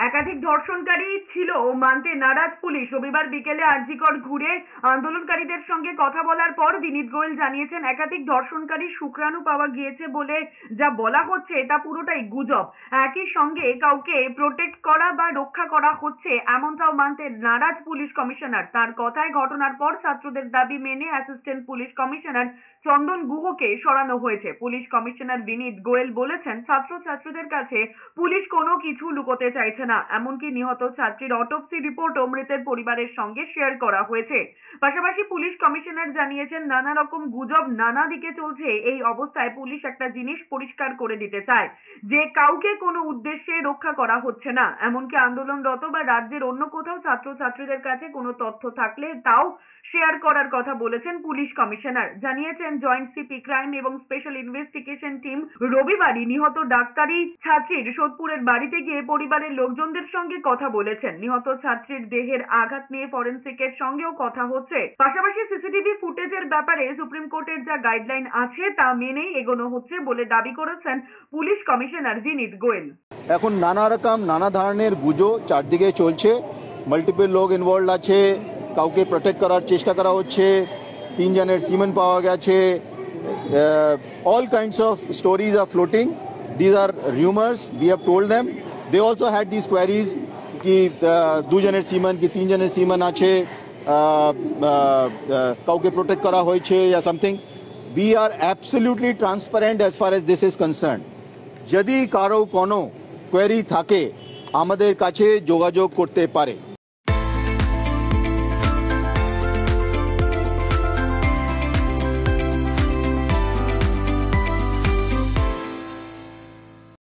একাধিক ধর্ষণকারী ছিল মানতে নারাজ পুলিশ। রবিবার বিকেলে আরজিকর ঘুরে আন্দোলনকারীদের সঙ্গে কথা বলার পর বিনীত গোয়েল জানিয়েছেন, একাধিক ধর্ষণকারী শুক্রাণু পাওয়া গিয়েছে বলে যা বলা হচ্ছে তা পুরোটাই গুজব। একই সঙ্গে কাউকে প্রোটেক্ট করা বা রক্ষা করা হচ্ছে এমনটাও মানতে নারাজ পুলিশ কমিশনার। তার কথায় ঘটনার পর ছাত্রদের দাবি মেনে অ্যাসিস্ট্যান্ট পুলিশ কমিশনার চন্দন গুহকে সরানো হয়েছে। পুলিশ কমিশনার বিনীত গোয়েল বলেছেন, ছাত্রছাত্রীদের কাছে পুলিশ কোনো কিছু লুকোতে চাইছে না। এমনকি নিহত ছাত্রীর অটোপসি রিপোর্টও মৃতের পরিবারের সঙ্গে শেয়ার করা হয়েছে। পাশাপাশি পুলিশ কমিশনার জানিয়েছেন, নানা রকম গুজব নানা দিকে চলছে। এই অবস্থায় পুলিশ একটা জিনিস পরিষ্কার করে দিতে চায় যে কাউকে কোনো উদ্দেশ্যে রক্ষা করা হচ্ছে না। এমনকি আন্দোলনরত বা রাজ্যের অন্য কোথাও ছাত্রছাত্রীদের কাছে কোনো তথ্য থাকলে তাও শেয়ার করার কথা বলেছেন পুলিশ কমিশনার। জানিয়েছেন, জয়েন্ট সিপি ক্রাইম এবং স্পেশাল ইনভেস্টিগেশন টিম রবিবারই নিহত ডাক্তারি ছাত্রীর সোদপুরের বাড়িতে গিয়ে পরিবারের লোকজনদের সঙ্গে কথা বলেছেন। নিহত ছাত্রীর দেহের আঘাত নিয়ে ফরেনসিকের সঙ্গেও কথা হচ্ছে। পাশাপাশি সিসিটিভি ফুটেজের ব্যাপারে সুপ্রিম কোর্টের যা গাইডলাইন আছে তা মেনেই এগোনো হচ্ছে বলে দাবি করেছেন পুলিশ কমিশনার বিনীত গোয়েল। এখন নানা রকম নানা ধরনের গুজব চারদিকে চলছে, মাল্টিপল লোক ইনভলভ আছে, কাউকে প্রোটেক্ট করার চেষ্টা করা হচ্ছে, 3 জনের সিমেন পাওয়া গেছে, all kinds of stories are floating. These are rumors. We have told them. They also had these queries कि 2 জনের সিমেন কি 3 জনের সিমেন আছে, কাউকে প্রোটেক্ট করা হয়েছে या something. We are absolutely transparent as far as this is concerned. যদি কারো কোনো কোয়েরি থাকে আমাদের কাছে যোগাযোগ করতে পারে।